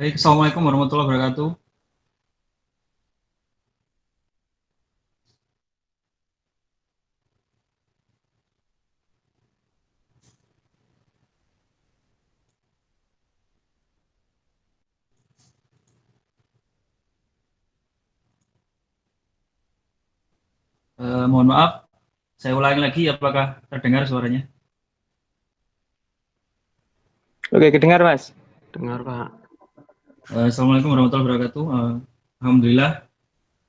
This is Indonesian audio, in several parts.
Baik, Assalamualaikum warahmatullahi wabarakatuh. Mohon maaf, saya ulangi lagi, apakah terdengar suaranya? Oke, kedengar Mas. Dengar, Pak. Assalamualaikum warahmatullahi wabarakatuh. Alhamdulillah,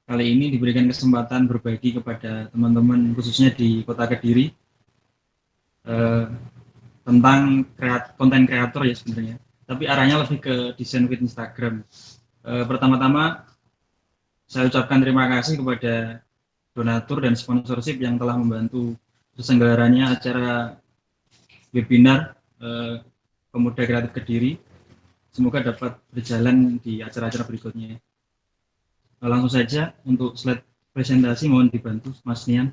kali ini diberikan kesempatan berbagi kepada teman-teman, khususnya di Kota Kediri, eh, tentang konten kreator ya sebenarnya. Tapi arahnya lebih ke desain with Instagram. Pertama-tama, saya ucapkan terima kasih kepada donatur dan sponsorship yang telah membantu terselenggaranya acara webinar Pemuda Kreatif Kediri. Semoga dapat berjalan di acara-acara berikutnya. Langsung saja untuk slide presentasi mohon dibantu Mas Nian.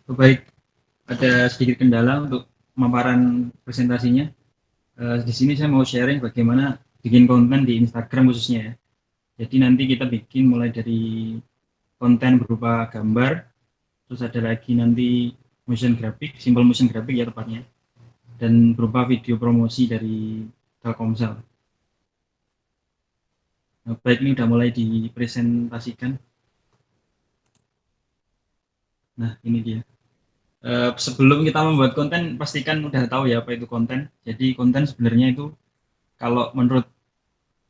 Baik, ada sedikit kendala untuk pemaparan presentasinya. Di sini saya mau sharing bagaimana bikin konten di Instagram khususnya ya. Jadi nanti kita bikin mulai dari konten berupa gambar, terus ada lagi nanti motion graphic, simple motion graphic ya tepatnya, dan berupa video promosi dari Telkomsel. Nah, baik, ini udah mulai dipresentasikan. Nah, ini dia. Sebelum kita membuat konten, pastikan udah tahu ya apa itu konten. Jadi konten sebenarnya itu, kalau menurut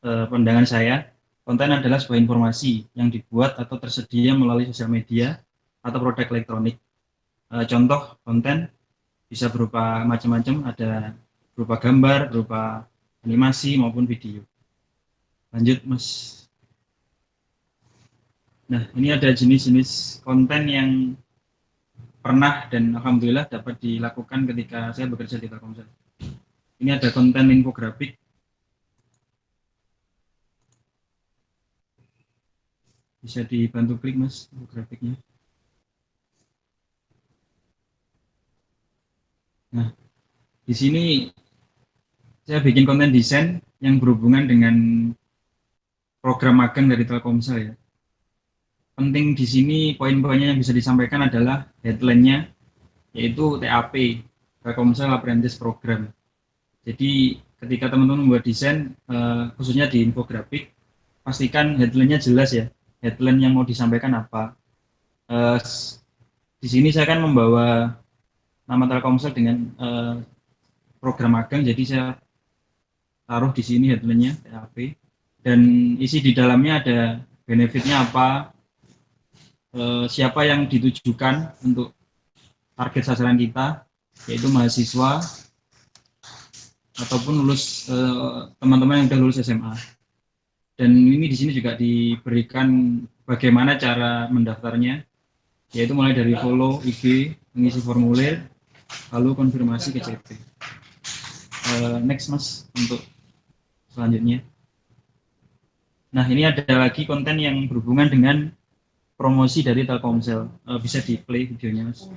pandangan saya, konten adalah sebuah informasi yang dibuat atau tersedia melalui sosial media atau produk elektronik. Contoh konten bisa berupa macam-macam, ada berupa gambar, berupa animasi maupun video. Lanjut, Mas. Nah, ini ada jenis-jenis konten yang pernah dan alhamdulillah dapat dilakukan ketika saya bekerja di Telkomsel. Ini ada konten infografik. Bisa dibantu klik, Mas, infografiknya. Nah, di sini saya bikin konten desain yang berhubungan dengan program magang dari Telkomsel ya. Penting di sini poin-poinnya yang bisa disampaikan adalah headline-nya, yaitu TAP, Telkomsel Apprentice Program. Jadi ketika teman-teman membuat desain, khususnya di infografik, pastikan headline-nya jelas ya. Headline yang mau disampaikan apa. Eh, di sini saya akan membawa nama Telkomsel dengan program magang, jadi saya taruh di sini headline-nya TAP, dan isi di dalamnya ada benefitnya apa, siapa yang ditujukan untuk target sasaran kita, yaitu mahasiswa ataupun lulus, teman-teman yang sudah lulus SMA. Dan ini di sini juga diberikan bagaimana cara mendaftarnya, yaitu mulai dari follow IG, mengisi formulir, lalu konfirmasi ke CP. Next, Mas, untuk selanjutnya. Nah, ini ada lagi konten yang berhubungan dengan promosi dari Telkomsel. Bisa di play videonya, Mas.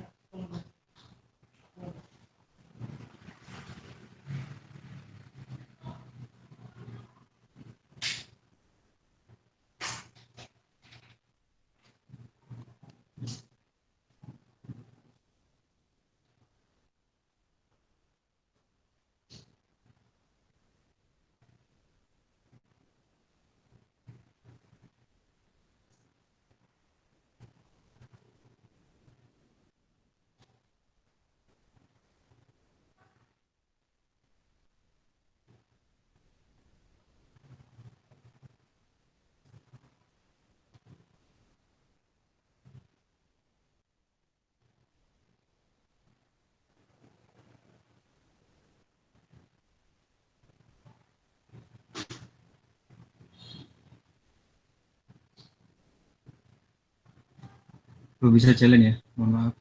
belum bisa jalan ya, mohon maaf.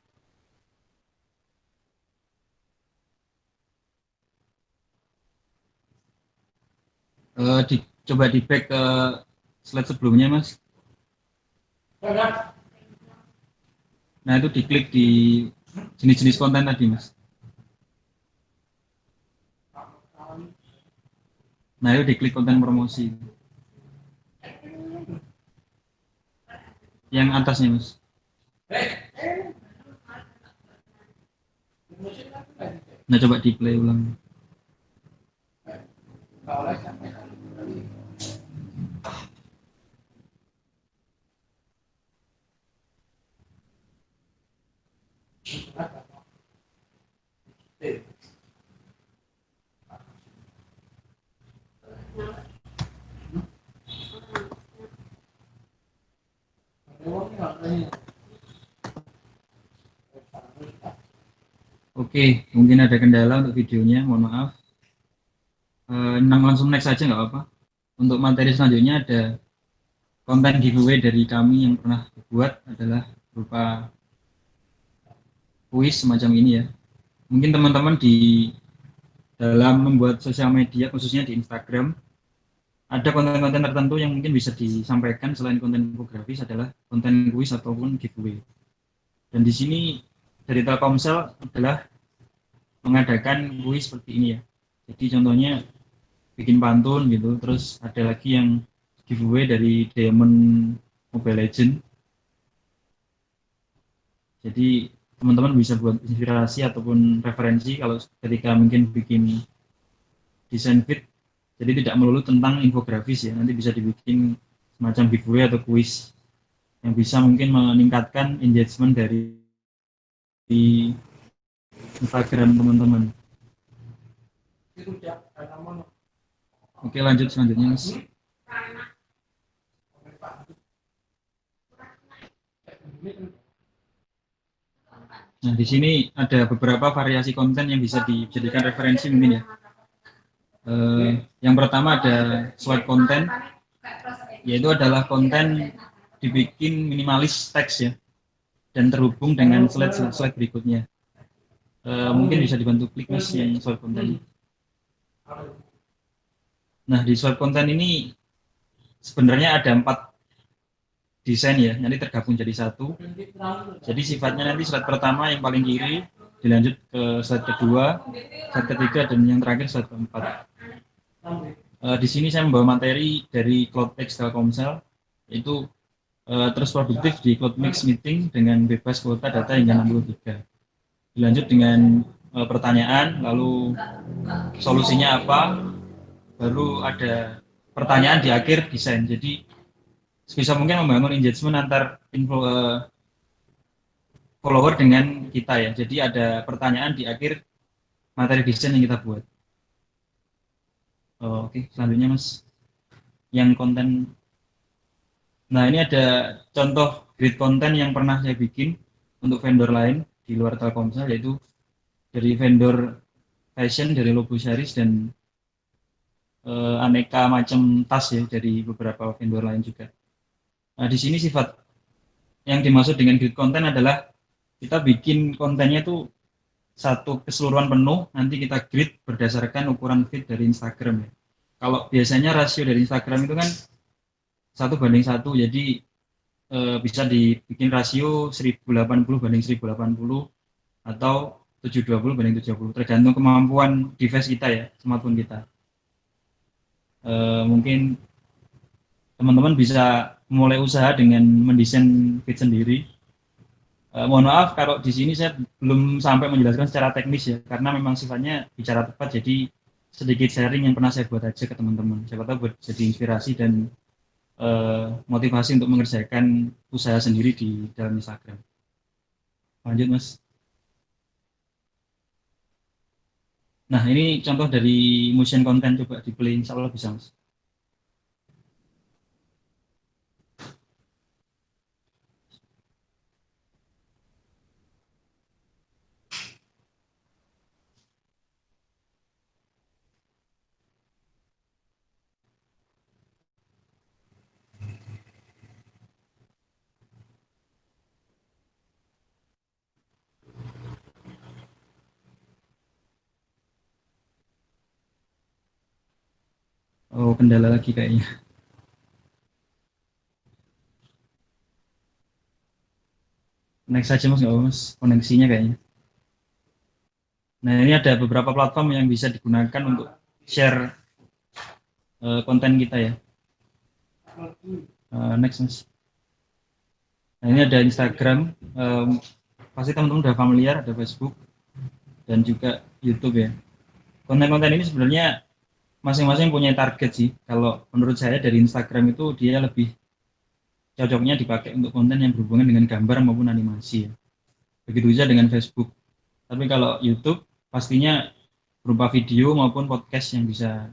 Coba di back ke slide sebelumnya mas. Nah itu diklik di jenis-jenis konten tadi mas. Nah itu diklik konten promosi. Yang atasnya mas. Nah coba di play ulang. Oke, mungkin ada kendala untuk videonya, mohon maaf. Langsung next saja nggak apa-apa. Untuk materi selanjutnya ada konten giveaway dari kami yang pernah dibuat adalah berupa kuis semacam ini ya. Mungkin teman-teman di dalam membuat sosial media khususnya di Instagram ada konten-konten tertentu yang mungkin bisa disampaikan selain konten infografis adalah konten kuis ataupun giveaway. Dan di sini dari Telkomsel adalah mengadakan kuis seperti ini ya. Jadi contohnya bikin pantun gitu, terus ada lagi yang giveaway dari Diamond Mobile Legend. Jadi teman-teman bisa buat inspirasi ataupun referensi kalau ketika mungkin bikin desain fit, jadi tidak melulu tentang infografis ya, nanti bisa dibikin semacam giveaway atau kuis yang bisa mungkin meningkatkan engagement dari Instagram teman-teman. Oke lanjut selanjutnya mas. Nah di sini ada beberapa variasi konten yang bisa dijadikan referensi mungkin ya. Yang pertama ada slide konten, yaitu adalah konten dibikin minimalis teks ya dan terhubung dengan slide berikutnya. Mungkin bisa dibantu klik mas yang slide konten. Nah di slide konten ini sebenarnya ada 4 desain ya, nanti tergabung jadi satu. Jadi sifatnya nanti slide pertama yang paling kiri, dilanjut ke slide kedua, slide ketiga, dan yang terakhir slide keempat. Di sini saya membawa materi dari CloudX Telkomsel, yaitu terus produktif di CloudMix Meeting dengan bebas kuota data hingga 63. Dilanjut dengan pertanyaan, lalu solusinya apa, baru ada pertanyaan di akhir desain. Jadi sebisa mungkin membangun engagement antar follower dengan kita ya. Jadi ada pertanyaan di akhir materi desain yang kita buat. Oke, selanjutnya mas, yang konten. Nah ini ada contoh grid konten yang pernah saya bikin untuk vendor lain di luar Telkomsel, yaitu dari vendor fashion dari Lobo Saris dan aneka macam tas ya dari beberapa vendor lain juga. Nah di sini sifat yang dimaksud dengan grid konten adalah kita bikin kontennya itu satu keseluruhan penuh, nanti kita grid berdasarkan ukuran feed dari Instagram ya. Kalau biasanya rasio dari Instagram itu kan 1:1, jadi bisa dibikin rasio 1080 banding 1080 atau 720 banding 70, tergantung kemampuan device kita ya, smartphone kita. Mungkin teman-teman bisa mulai usaha dengan mendesain feed sendiri. Mohon maaf kalau di sini saya belum sampai menjelaskan secara teknis ya, karena memang sifatnya bicara tepat, jadi sedikit sharing yang pernah saya buat aja ke teman-teman. Siapa tahu buat jadi inspirasi dan motivasi untuk mengerjakan usaha sendiri di dalam Instagram. Lanjut mas. Nah ini contoh dari motion content, coba di play, insya Allah bisa mas. Oh, kendala lagi kayaknya. Next saja Mas, nggak apa Mas, koneksinya kayaknya. Nah, ini ada beberapa platform yang bisa digunakan untuk share konten kita ya. Next Mas. Nah, ini ada Instagram, pasti teman-teman udah familiar, ada Facebook dan juga YouTube ya. Konten-konten ini sebenarnya masing-masing punya target sih. Kalau menurut saya dari Instagram itu dia lebih cocoknya dipakai untuk konten yang berhubungan dengan gambar maupun animasi ya. Begitu saja dengan Facebook. Tapi kalau YouTube pastinya berupa video maupun podcast yang bisa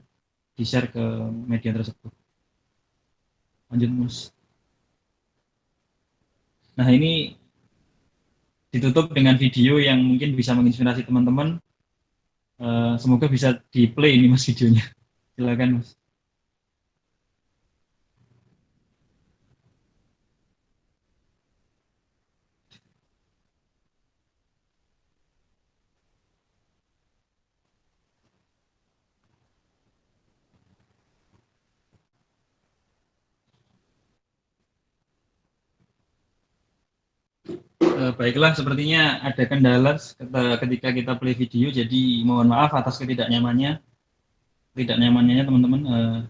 di-share ke media tersebut. Lanjut Mas. Nah, ini ditutup dengan video yang mungkin bisa menginspirasi teman-teman. Semoga bisa di-play ini Mas videonya. Silakan Mas. Baiklah, sepertinya ada kendala ketika kita play video, jadi mohon maaf atas ketidaknyamannya teman-teman.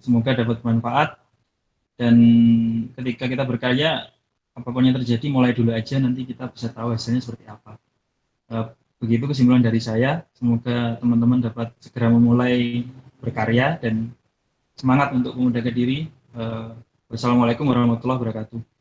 Semoga dapat bermanfaat dan ketika kita berkarya, apapun yang terjadi mulai dulu aja, nanti kita bisa tahu hasilnya seperti apa. Eh, Begitu kesimpulan dari saya. Semoga teman-teman dapat segera memulai berkarya dan semangat untuk memudahkan diri. Wassalamualaikum warahmatullahi wabarakatuh.